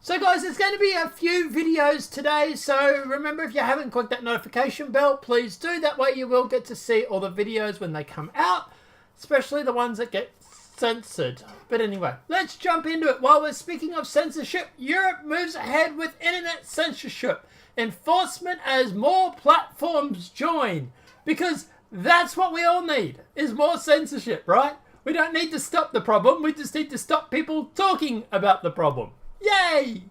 So guys, there's going to be a few videos today, so remember, if you haven't clicked that notification bell, please do. That way you will get to see all the videos when they come out, especially the ones that get censored. But anyway, let's jump into it. While we're speaking of censorship, Europe moves ahead with internet censorship enforcement as more platforms join. Because that's what we all need, is more censorship, right? We don't need to stop the problem, we just need to stop people talking about the problem. Yay!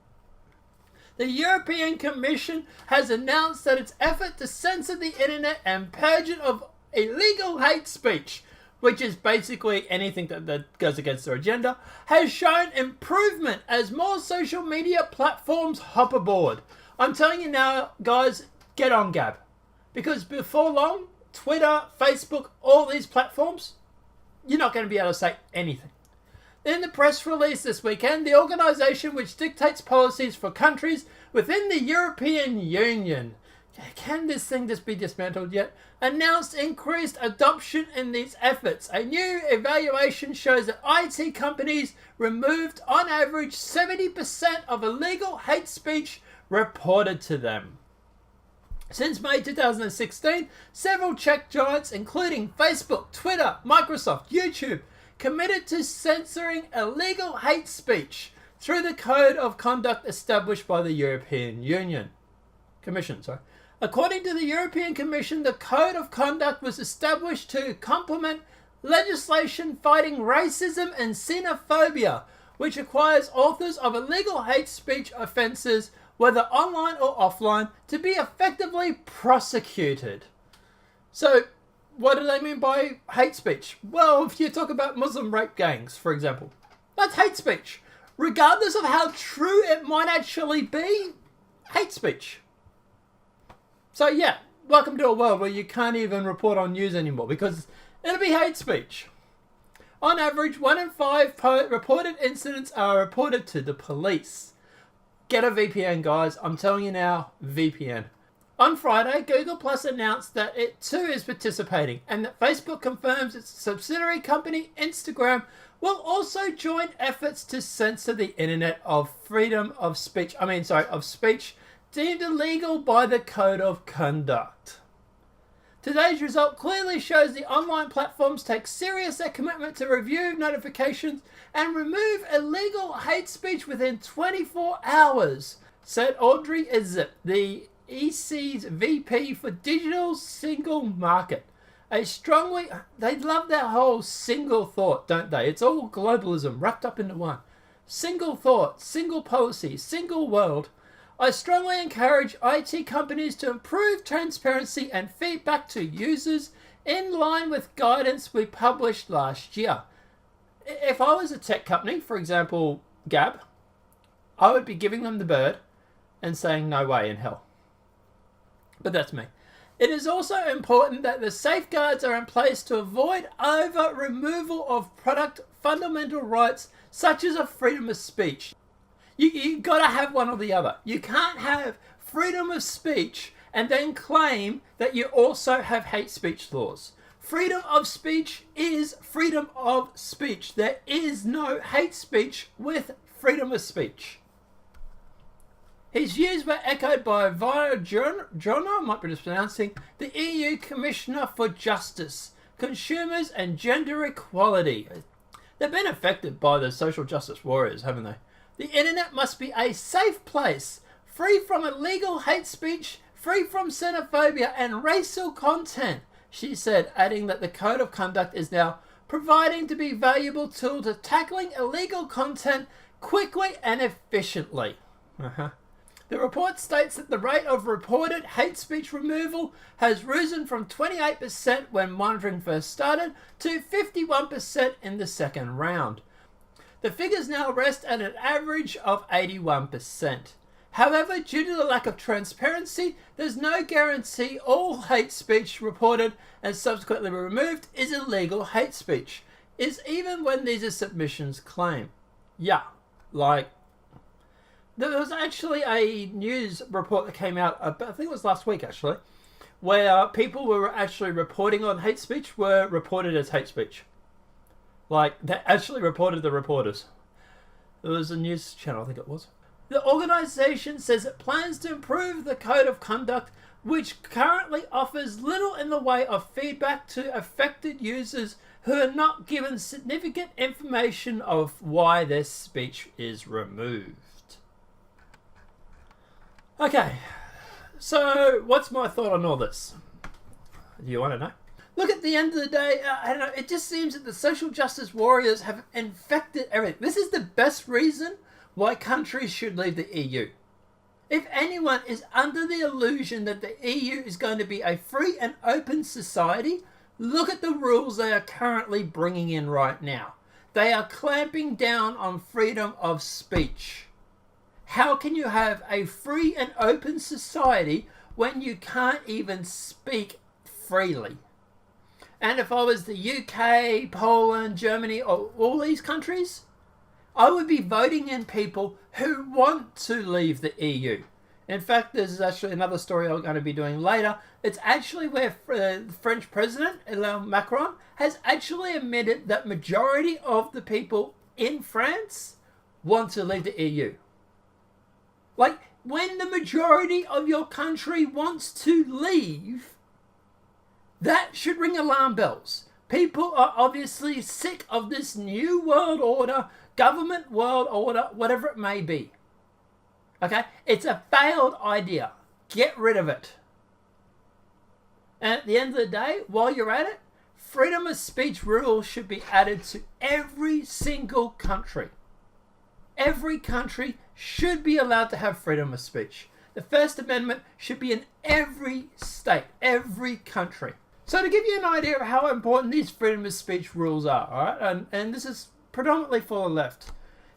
The European Commission has announced that its effort to censor the internet and purge it of illegal hate speech, which is basically anything that goes against their agenda, has shown improvement as more social media platforms hop aboard. I'm telling you now, guys, get on Gab. Because before long, Twitter, Facebook, all these platforms, you're not going to be able to say anything. In the press release this weekend, the organisation which dictates policies for countries within the European Union, can this thing just be dismantled yet, announced increased adoption in these efforts. A new evaluation shows that IT companies removed on average 70% of illegal hate speech reported to them. Since May 2016, several tech giants, including Facebook, Twitter, Microsoft, YouTube, committed to censoring illegal hate speech through the code of conduct established by the European Commission. According to the European Commission, the code of conduct was established to complement legislation fighting racism and xenophobia, which requires authors of illegal hate speech offences, whether online or offline, to be effectively prosecuted. So, what do they mean by hate speech? Well, if you talk about Muslim rape gangs, for example, that's hate speech. Regardless of how true it might actually be, hate speech. So yeah, welcome to a world where you can't even report on news anymore because it'll be hate speech. On average, 1 in 5 reported incidents are reported to the police. Get a VPN, guys. I'm telling you now, VPN. On Friday, Google Plus announced that it too is participating and that Facebook confirms its subsidiary company, Instagram, will also join efforts to censor the internet of speech deemed illegal by the Code of Conduct. Today's result clearly shows the online platforms take serious their commitment to review notifications and remove illegal hate speech within 24 hours, said Audrey Izip, the EC's VP for Digital Single Market. They love that whole single thought, don't they? It's all globalism wrapped up into one. Single thought, single policy, single world. I strongly encourage IT companies to improve transparency and feedback to users in line with guidance we published last year. If I was a tech company, for example, Gab, I would be giving them the bird and saying no way in hell. But that's me. It is also important that the safeguards are in place to avoid removal of product fundamental rights such as a freedom of speech. You gotta have one or the other. You can't have freedom of speech and then claim that you also have hate speech laws. Freedom of speech is freedom of speech. There is no hate speech with freedom of speech. His views were echoed by Jono, might be mispronouncing, the EU Commissioner for Justice, Consumers and Gender Equality. They've been affected by the social justice warriors, haven't they? The internet must be a safe place, free from illegal hate speech, free from xenophobia and racial content, she said, adding that the Code of Conduct is now providing to be a valuable tool to tackling illegal content quickly and efficiently. The report states that the rate of reported hate speech removal has risen from 28% when monitoring first started to 51% in the second round. The figures now rest at an average of 81%. However, due to the lack of transparency, there's no guarantee all hate speech reported and subsequently removed is illegal hate speech, even when these are submissions claim. Yeah, like, there was actually a news report that came out, I think it was last week actually, where people were actually reporting on hate speech were reported as hate speech. Like, they actually reported the reporters. It was a news channel, I think it was. The organisation says it plans to improve the code of conduct, which currently offers little in the way of feedback to affected users who are not given significant information of why their speech is removed. Okay, so what's my thought on all this? Do you want to know? Look, at the end of the day, I don't know, it just seems that the social justice warriors have infected everything. This is the best reason why countries should leave the EU. If anyone is under the illusion that the EU is going to be a free and open society, look at the rules they are currently bringing in right now. They are clamping down on freedom of speech. How can you have a free and open society when you can't even speak freely? And if I was the UK, Poland, Germany, or all these countries, I would be voting in people who want to leave the EU. In fact, there's actually another story I'm going to be doing later. It's actually where the French president, Emmanuel Macron, has actually admitted that majority of the people in France want to leave the EU. Like, when the majority of your country wants to leave, that should ring alarm bells. People are obviously sick of this new world order, government world order, whatever it may be. Okay? It's a failed idea. Get rid of it. And at the end of the day, while you're at it, freedom of speech rules should be added to every single country. Every country should be allowed to have freedom of speech. The First Amendment should be in every state, every country. So to give you an idea of how important these freedom of speech rules are, all right, and this is predominantly for the left.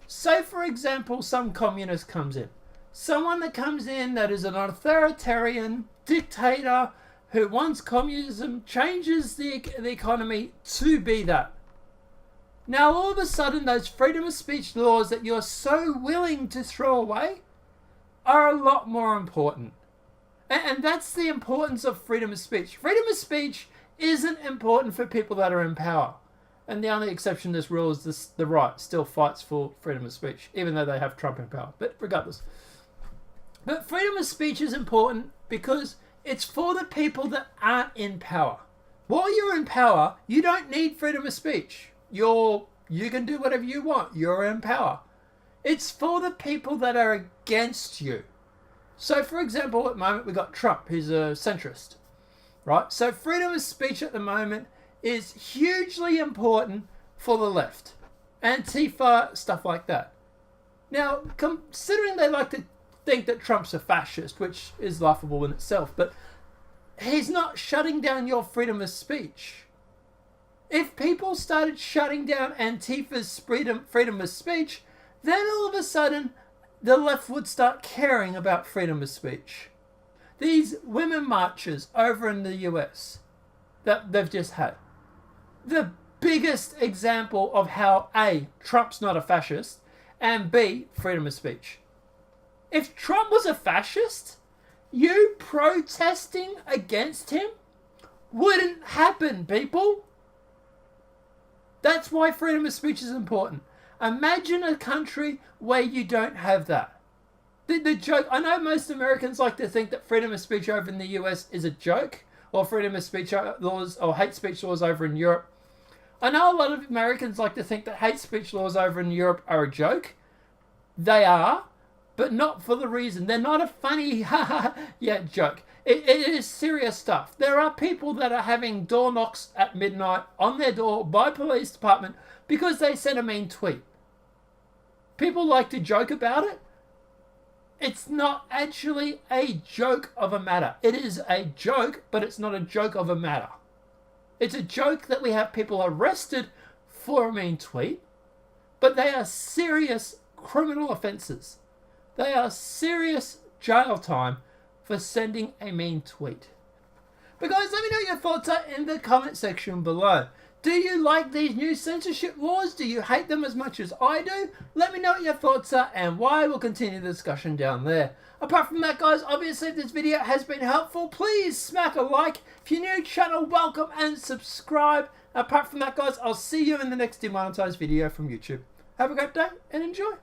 So, for example, some communist comes in. Someone that comes in that is an authoritarian dictator who wants communism, changes the economy to be that. Now, all of a sudden, those freedom of speech laws that you're so willing to throw away are a lot more important. And that's the importance of freedom of speech. Freedom of speech isn't important for people that are in power. And the only exception to this rule is the right still fights for freedom of speech, even though they have Trump in power. But regardless. But freedom of speech is important because it's for the people that aren't in power. While you're in power, you don't need freedom of speech. You can do whatever you want. You're in power. It's for the people that are against you. So, for example, at the moment, we've got Trump, who's a centrist, right? So, freedom of speech at the moment is hugely important for the left. Antifa, stuff like that. Now, considering they like to think that Trump's a fascist, which is laughable in itself, but he's not shutting down your freedom of speech. If people started shutting down Antifa's freedom of speech, then all of a sudden, the left would start caring about freedom of speech. These women marches over in the US that they've just had. The biggest example of how A, Trump's not a fascist, and B, freedom of speech. If Trump was a fascist, you protesting against him wouldn't happen, people. That's why freedom of speech is important. Imagine a country where you don't have that. The joke, I know most Americans like to think that freedom of speech over in the US is a joke, or freedom of speech laws or hate speech laws over in Europe. I know a lot of Americans like to think that hate speech laws over in Europe are a joke. They are, but not for the reason. They're not a funny, joke. It is serious stuff. There are people that are having door knocks at midnight on their door by police department because they sent a mean tweet. People like to joke about it. It's not actually a joke of a matter. It is a joke, but it's not a joke of a matter. It's a joke that we have people arrested for a mean tweet, but they are serious criminal offences. They are serious jail time for sending a mean tweet. But guys, let me know what your thoughts are in the comment section below. Do you like these new censorship laws? Do you hate them as much as I do? Let me know what your thoughts are and why. We'll continue the discussion down there. Apart from that, guys, obviously if this video has been helpful, please smack a like. If you're new to the channel, welcome and subscribe. Apart from that, guys, I'll see you in the next demonetized video from YouTube. Have a great day and enjoy.